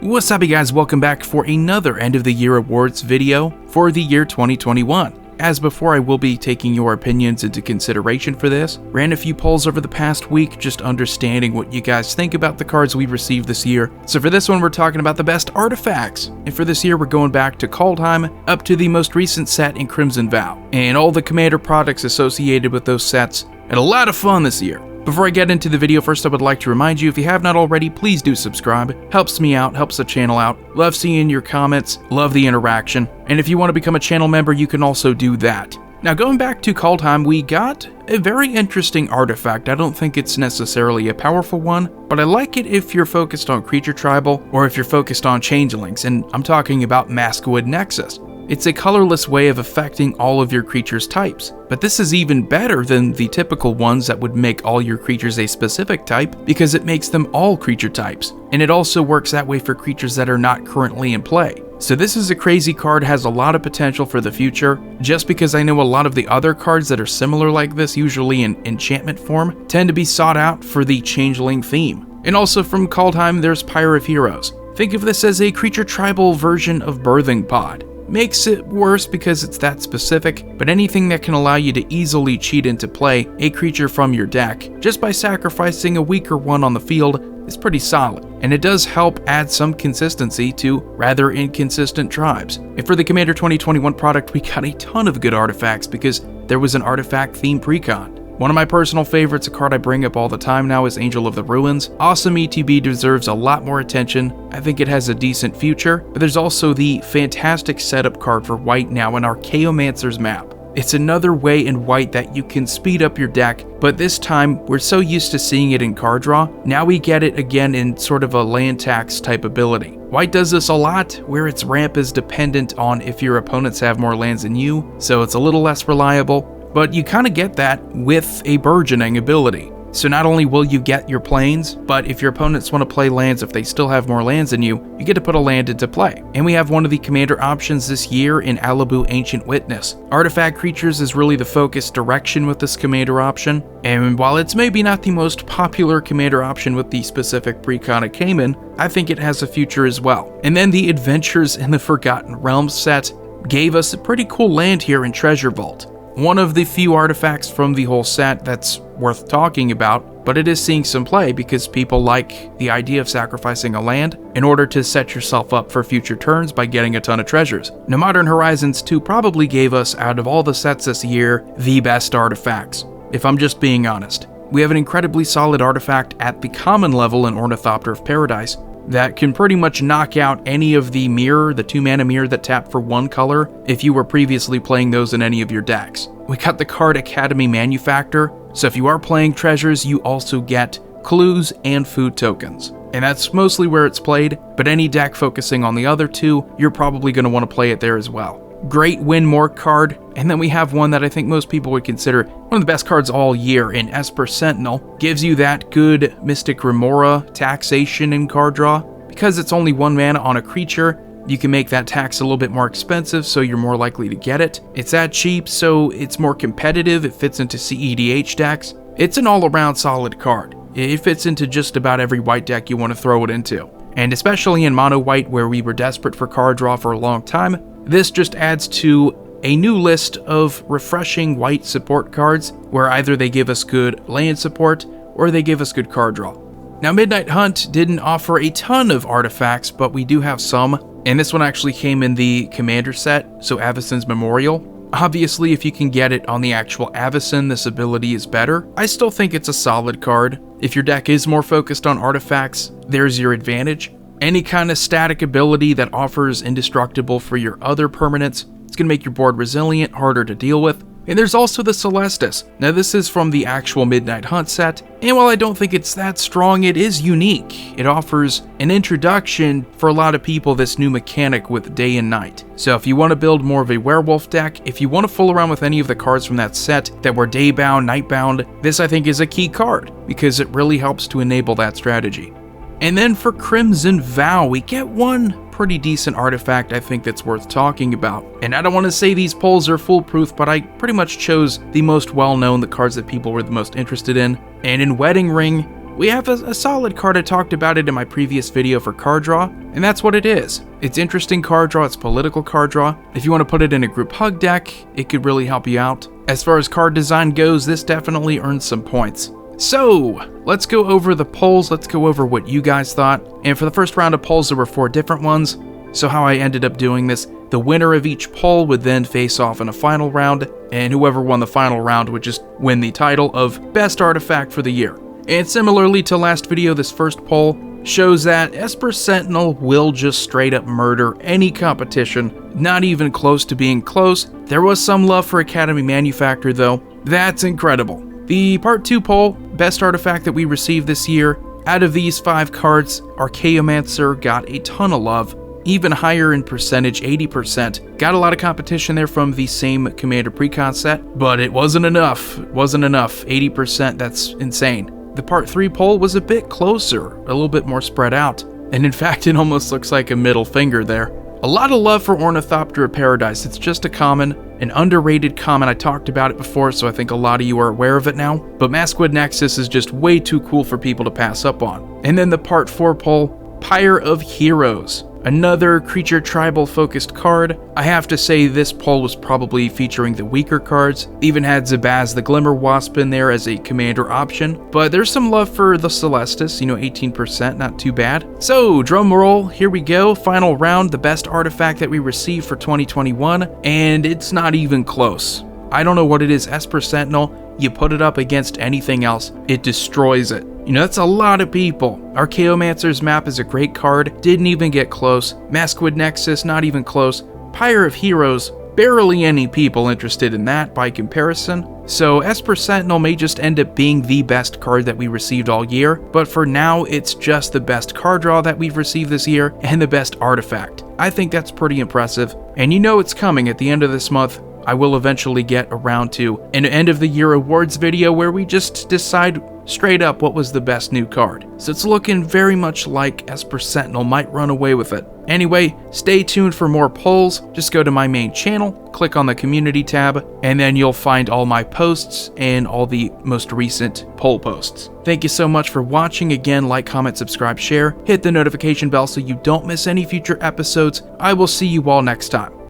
What's up, you guys? Welcome back for another end of the year awards video for the year 2021. As before, I will be taking your opinions into consideration for this. Ran a few polls over the past week, just understanding what you guys think about the cards we received this year. So for this one, we're talking about the best artifacts. And for this year, we're going back to Kaldheim, up to the most recent set in Crimson Vow, and all the Commander products associated with those sets. And a lot of fun this year. Before I get into the video, first I would like to remind you, if you have not already, please do subscribe. Helps me out, helps the channel out. Love seeing your comments, love the interaction. And if you want to become a channel member, you can also do that. Now, going back to Kaldheim, we got a very interesting artifact. I don't think it's necessarily a powerful one, but I like it if you're focused on creature tribal or if you're focused on changelings, and I'm talking about Maskwood Nexus. It's a colorless way of affecting all of your creatures' types, but this is even better than the typical ones that would make all your creatures a specific type, because it makes them all creature types, and it also works that way for creatures that are not currently in play. So this is a crazy card, has a lot of potential for the future, just because I know a lot of the other cards that are similar like this, usually in enchantment form, tend to be sought out for the changeling theme. And also from Kaldheim, there's Pyre of Heroes. Think of this as a creature tribal version of Birthing Pod. Makes it worse because it's that specific, but anything that can allow you to easily cheat into play a creature from your deck just by sacrificing a weaker one on the field is pretty solid, and it does help add some consistency to rather inconsistent tribes. And for the Commander 2021 product, we got a ton of good artifacts because there was an artifact themed precon. One of my personal favorites, a card I bring up all the time now, is Angel of the Ruins. Awesome ETB, deserves a lot more attention. I think it has a decent future, but there's also the fantastic setup card for white now in Archaeomancer's Map. It's another way in white that you can speed up your deck, but this time we're so used to seeing it in card draw, now we get it again in sort of a land tax type ability. White does this a lot, where its ramp is dependent on if your opponents have more lands than you, so it's a little less reliable. But you kind of get that with a burgeoning ability. So not only will you get your planes, but if your opponents want to play lands, if they still have more lands than you get to put a land into play. And we have one of the commander options this year in Alabu Ancient Witness. Artifact creatures is really the focus direction with this commander option, and while it's maybe not the most popular commander option with the specific precon it came in, I think it has a future as well. And then the Adventures in the Forgotten Realms set gave us a pretty cool land here in Treasure Vault. One of the few artifacts from the whole set that's worth talking about, but it is seeing some play because people like the idea of sacrificing a land in order to set yourself up for future turns by getting a ton of treasures. Now, Modern Horizons 2 probably gave us, out of all the sets this year, the best artifacts, if I'm just being honest. We have an incredibly solid artifact at the common level in Ornithopter of Paradise that can pretty much knock out any of the mirror, the 2-mana mirror that tap for one color, if you were previously playing those in any of your decks. We got the card Academy Manufactor, so if you are playing treasures, you also get clues and food tokens. And that's mostly where it's played, but any deck focusing on the other two, you're probably going to want to play it there as well. Great Win More card, and then we have one that I think most people would consider one of the best cards all year in Esper Sentinel. Gives you that good Mystic Remora taxation in card draw. Because it's only 1 mana on a creature, you can make that tax a little bit more expensive, so you're more likely to get it. It's that cheap, so it's more competitive. It fits into CEDH decks. It's an all-around solid card. It fits into just about every white deck you want to throw it into. And especially in mono white, where we were desperate for card draw for a long time, this just adds to a new list of refreshing white support cards, where either they give us good land support or they give us good card draw. Now, Midnight Hunt didn't offer a ton of artifacts, but we do have some, and this one actually came in the Commander set, so Avacyn's Memorial. Obviously, if you can get it on the actual Avacyn, this ability is better. I still think it's a solid card. If your deck is more focused on artifacts, there's your advantage. Any kind of static ability that offers indestructible for your other permanents, it's going to make your board resilient, harder to deal with. And there's also the Celestus. Now, this is from the actual Midnight Hunt set, and while I don't think it's that strong, it is unique. It offers an introduction for a lot of people, this new mechanic with day and night. So if you want to build more of a werewolf deck, if you want to fool around with any of the cards from that set that were day-bound, night-bound, this I think is a key card, because it really helps to enable that strategy. And then for Crimson Vow, we get one pretty decent artifact I think that's worth talking about. And I don't want to say these polls are foolproof, but I pretty much chose the most well-known, the cards that people were the most interested in. And in Wedding Ring, we have a solid card. I talked about it in my previous video for card draw, and that's what it is. It's interesting card draw, it's political card draw. If you want to put it in a group hug deck, it could really help you out. As far as card design goes, this definitely earns some points. So, let's go over the polls, let's go over what you guys thought. And for the first round of polls, there were 4 different ones. So how I ended up doing this, the winner of each poll would then face off in a final round, and whoever won the final round would just win the title of Best Artifact for the year. And similarly to last video, this first poll shows that Esper Sentinel will just straight up murder any competition, not even close to being close. There was some love for Academy Manufactor though, that's incredible. The Part 2 poll, Best Artifact that we received this year, out of these 5 cards, Archaeomancer got a ton of love, even higher in percentage, 80%. Got a lot of competition there from the same Commander Precon set, but it wasn't enough. It wasn't enough, 80%, that's insane. The Part 3 poll was a bit closer, a little bit more spread out, and in fact it almost looks like a middle finger there. A lot of love for Ornithoptera Paradise. It's just a common, an underrated common. I talked about it before, so I think a lot of you are aware of it now, but Masquid Nexus is just way too cool for people to pass up on. And then the Part 4 poll, Pyre of Heroes. Another creature tribal focused card. I have to say this poll was probably featuring the weaker cards. Even had Zabaz the Glimmer Wasp in there as a commander option. But there's some love for the Celestis, 18%, not too bad. So, drum roll, here we go. Final round, the best artifact that we received for 2021, and it's not even close. I don't know what it is, Esper Sentinel, you put it up against anything else, it destroys it. That's a lot of people. Archaeomancer's map is a great card, didn't even get close. Masquid Nexus, not even close. Pyre of Heroes, barely any people interested in that by comparison. So Esper Sentinel may just end up being the best card that we received all year, but for now it's just the best card draw that we've received this year and the best artifact. I think that's pretty impressive, and it's coming at the end of this month. I will eventually get around to an end of the year awards video where we just decide straight up what was the best new card. So it's looking very much like Esper Sentinel might run away with it. Anyway, stay tuned for more polls. Just go to my main channel, click on the community tab, and then you'll find all my posts and all the most recent poll posts. Thank you so much for watching. Again, like, comment, subscribe, share, hit the notification bell so you don't miss any future episodes. I will see you all next time.